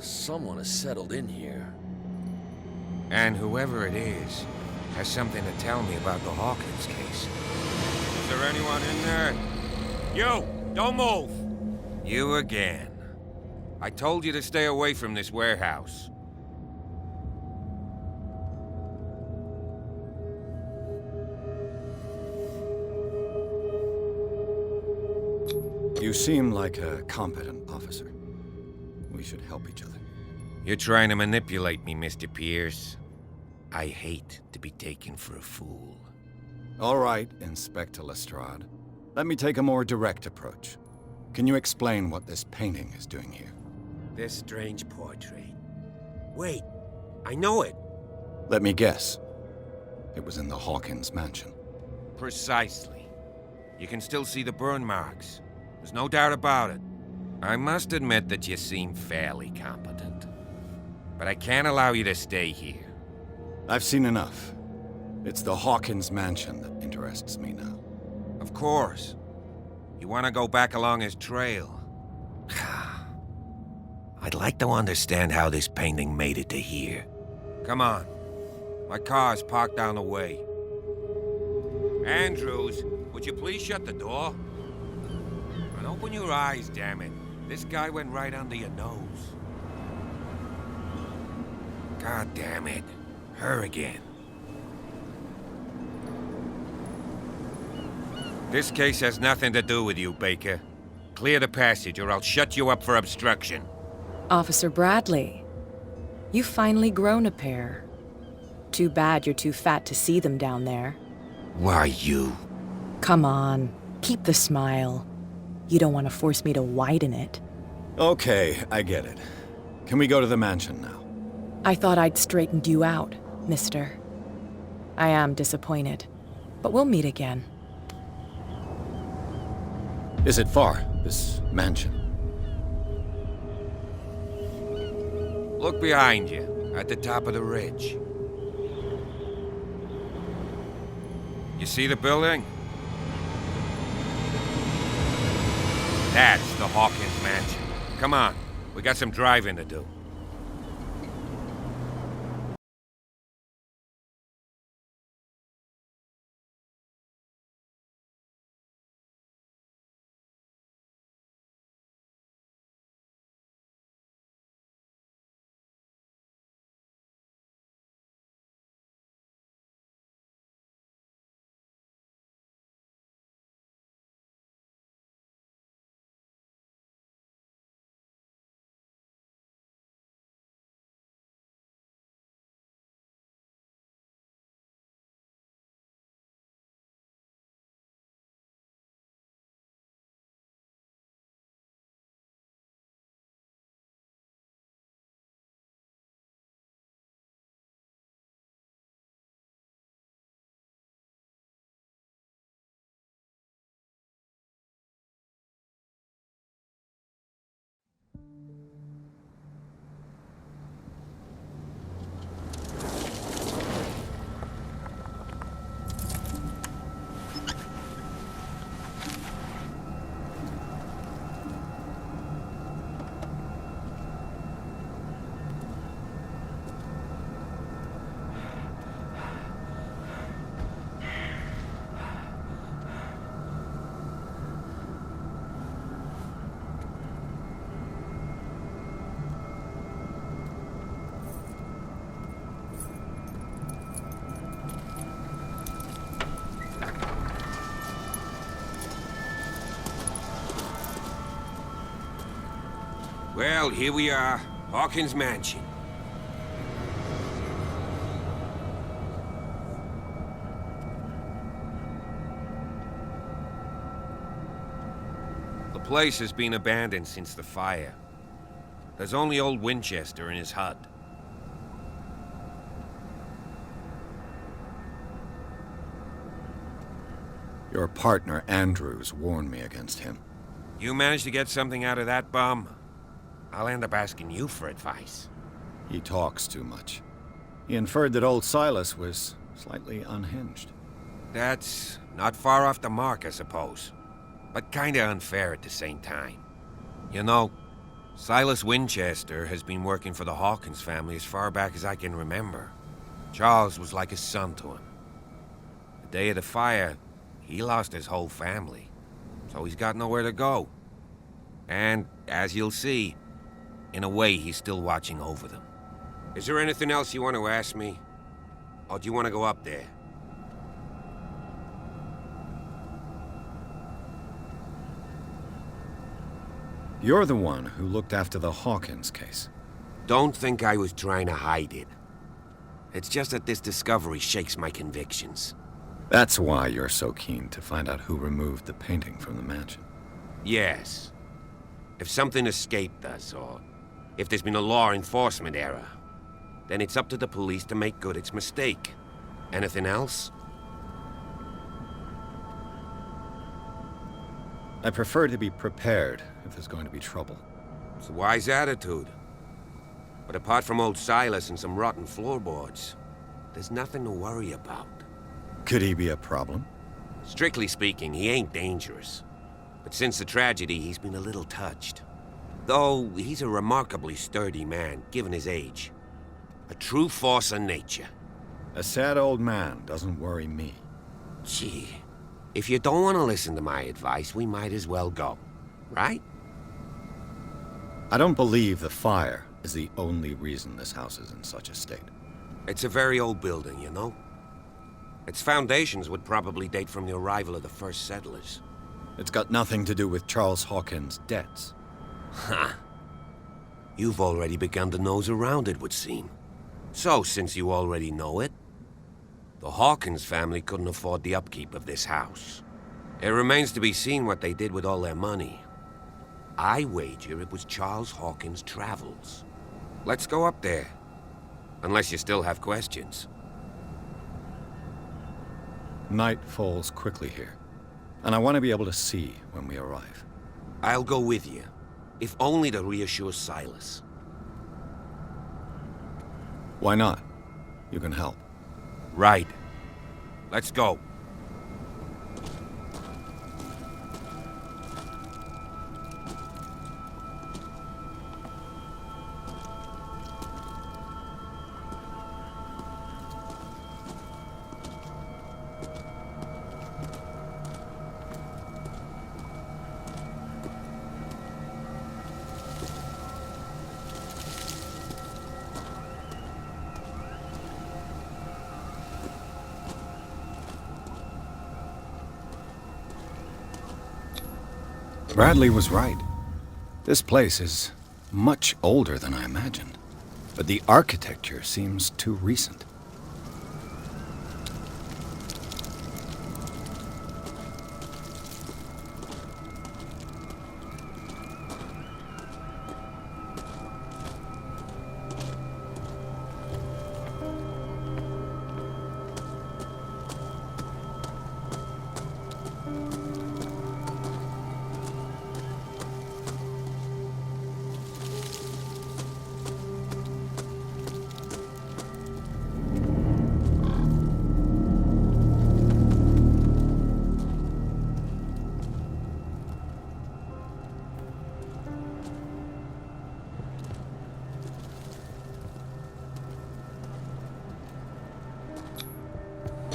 Someone has settled in here. And whoever it is has something to tell me about the Hawkins case. Is there anyone in there? You! Don't move! You again. I told you to stay away from this warehouse. You seem like a competent officer. We should help each other. You're trying to manipulate me, Mr. Pierce. I hate to be taken for a fool. All right, Inspector Lestrade. Let me take a more direct approach. Can you explain what this painting is doing here? This strange portrait. Wait, I know it. Let me guess. It was in the Hawkins mansion. Precisely. You can still see the burn marks. There's no doubt about it. I must admit that you seem fairly competent. But I can't allow you to stay here. I've seen enough. It's the Hawkins mansion that interests me now. Of course. You want to go back along his trail. I'd like to understand how this painting made it to here. Come on. My car's parked down the way. Andrews, would you please shut the door? And open your eyes, damn it. This guy went right under your nose. God damn it. Her again. This case has nothing to do with you, Baker. Clear the passage or I'll shut you up for obstruction. Officer Bradley, you've finally grown a pair. Too bad you're too fat to see them down there. Why you? Come on, keep the smile. You don't want to force me to widen it. Okay, I get it. Can we go to the mansion now? I thought I'd straightened you out, mister. I am disappointed, but we'll meet again. Is it far, this mansion? Look behind you, at the top of the ridge. You see the building? That's the Hawkins mansion. Come on, we got some driving to do. Well, here we are, Hawkins Mansion. The place has been abandoned since the fire. There's only old Winchester in his hut. Your partner, Andrews, warned me against him. You managed to get something out of that bum? I'll end up asking you for advice. He talks too much. He inferred that old Silas was slightly unhinged. That's not far off the mark, I suppose. But kinda unfair at the same time. You know, Silas Winchester has been working for the Hawkins family as far back as I can remember. Charles was like a son to him. The day of the fire, he lost his whole family, so he's got nowhere to go. And, as you'll see, in a way, he's still watching over them. Is there anything else you want to ask me? Or do you want to go up there? You're the one who looked after the Hawkins case. Don't think I was trying to hide it. It's just that this discovery shakes my convictions. That's why you're so keen to find out who removed the painting from the mansion. Yes. If something escaped us, or if there's been a law enforcement error, then it's up to the police to make good its mistake. Anything else? I prefer to be prepared if there's going to be trouble. It's a wise attitude. But apart from old Silas and some rotten floorboards, there's nothing to worry about. Could he be a problem? Strictly speaking, he ain't dangerous. But since the tragedy, he's been a little touched. Though, he's a remarkably sturdy man, given his age. A true force of nature. A sad old man doesn't worry me. Gee, if you don't want to listen to my advice, we might as well go. Right? I don't believe the fire is the only reason this house is in such a state. It's a very old building, you know? Its foundations would probably date from the arrival of the first settlers. It's got nothing to do with Charles Hawkins' debts. Ha! You've already begun to nose around, it would seem. So, since you already know it, the Hawkins family couldn't afford the upkeep of this house. It remains to be seen what they did with all their money. I wager it was Charles Hawkins' travels. Let's go up there. Unless you still have questions. Night falls quickly here, and I want to be able to see when we arrive. I'll go with you, if only to reassure Silas. Why not? You can help. Right. Let's go. Bradley was right. This place is much older than I imagined, but the architecture seems too recent.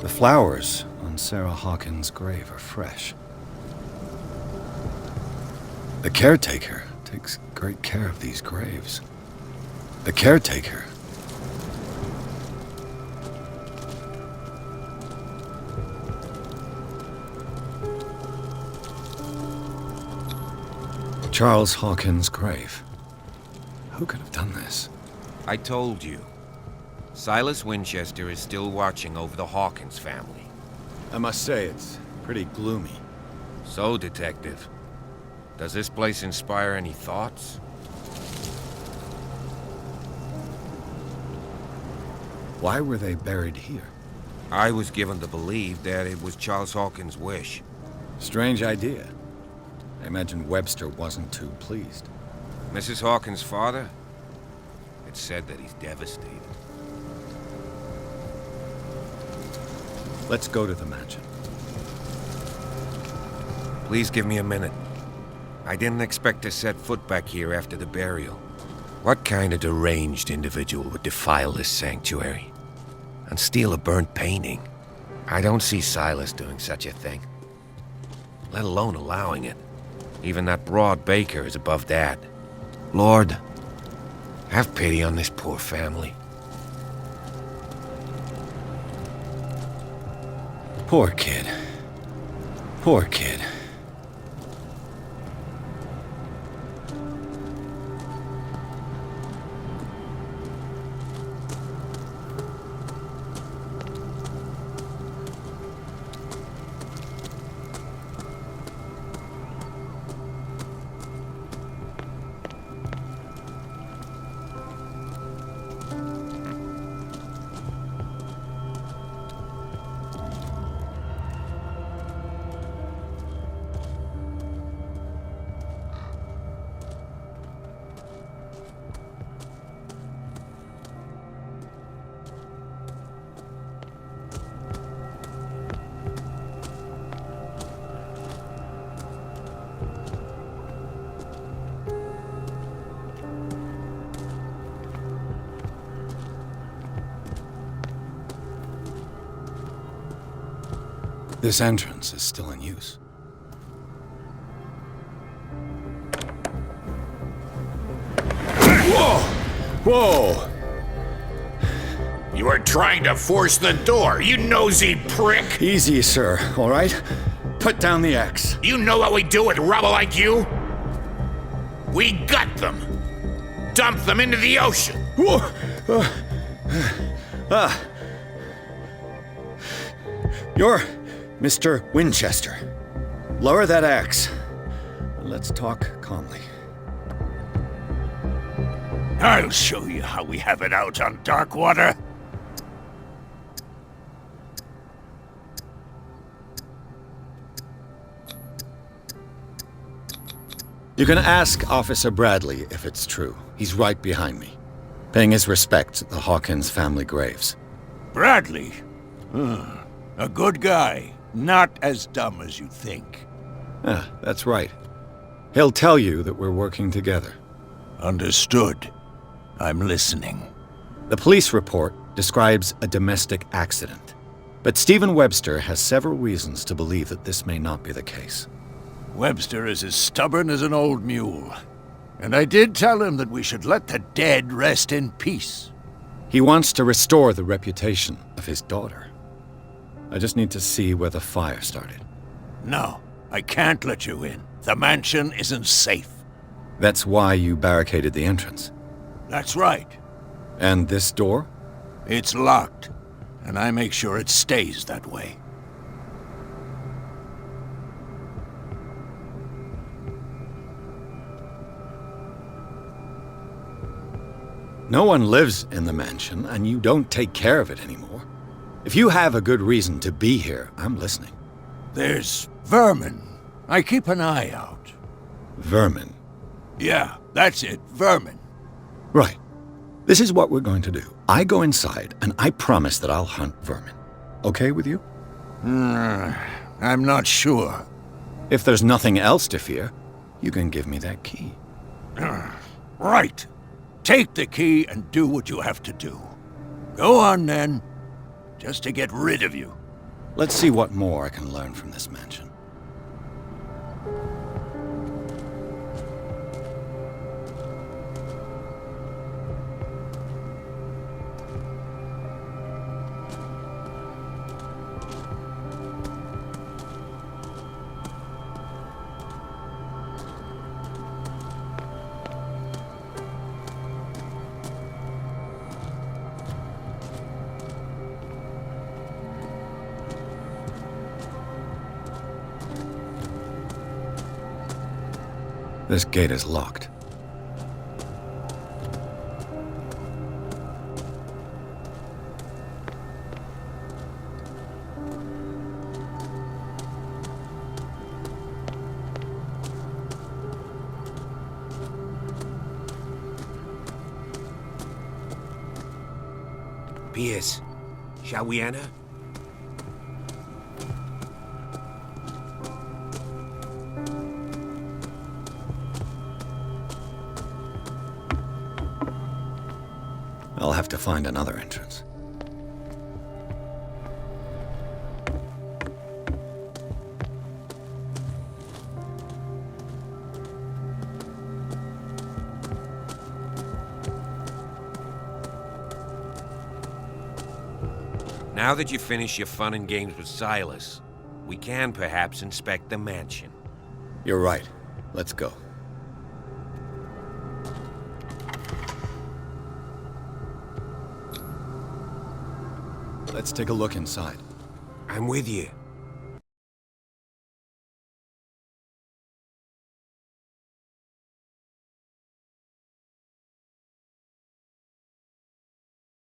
The flowers on Sarah Hawkins' grave are fresh. The caretaker takes great care of these graves. The caretaker. Charles Hawkins' grave. Who could have done this? I told you. Silas Winchester is still watching over the Hawkins family. I must say, it's pretty gloomy. So, Detective, does this place inspire any thoughts? Why were they buried here? I was given to believe that it was Charles Hawkins' wish. Strange idea. I imagine Webster wasn't too pleased. Mrs. Hawkins' father? It's said that he's devastated. Let's go to the mansion. Please give me a minute. I didn't expect to set foot back here after the burial. What kind of deranged individual would defile this sanctuary? And steal a burnt painting? I don't see Silas doing such a thing. Let alone allowing it. Even that broad baker is above that. Lord, have pity on this poor family. Poor kid. Poor kid. This entrance is still in use. Whoa! Whoa! You are trying to force the door, you nosy prick! Easy, sir, all right? Put down the axe. You know what we do with rubble like you? We gut them. Dump them into the ocean. Whoa! You're Mr. Winchester. Lower that axe. Let's talk calmly. I'll show you how we have it out on Darkwater. You can ask Officer Bradley if it's true. He's right behind me, paying his respects at the Hawkins family graves. Bradley? A good guy. Not as dumb as you think. That's right. He'll tell you that we're working together. Understood. I'm listening. The police report describes a domestic accident, but Stephen Webster has several reasons to believe that this may not be the case. Webster is as stubborn as an old mule. And I did tell him that we should let the dead rest in peace. He wants to restore the reputation of his daughter. I just need to see where the fire started. No, I can't let you in. The mansion isn't safe. That's why you barricaded the entrance. That's right. And this door? It's locked, and I make sure it stays that way. No one lives in the mansion, and you don't take care of it anymore. If you have a good reason to be here, I'm listening. There's vermin. I keep an eye out. Vermin? Yeah, that's it, vermin. Right. This is what we're going to do. I go inside, and I promise that I'll hunt vermin. Okay with you? I'm not sure. If there's nothing else to fear, you can give me that key. Right. Take the key and do what you have to do. Go on, then. Just to get rid of you. Let's see what more I can learn from this mansion. This gate is locked. Pierce, shall we enter? I'll have to find another entrance. Now that you've finished your fun and games with Silas, we can perhaps inspect the mansion. You're right. Let's go. Let's take a look inside. I'm with you.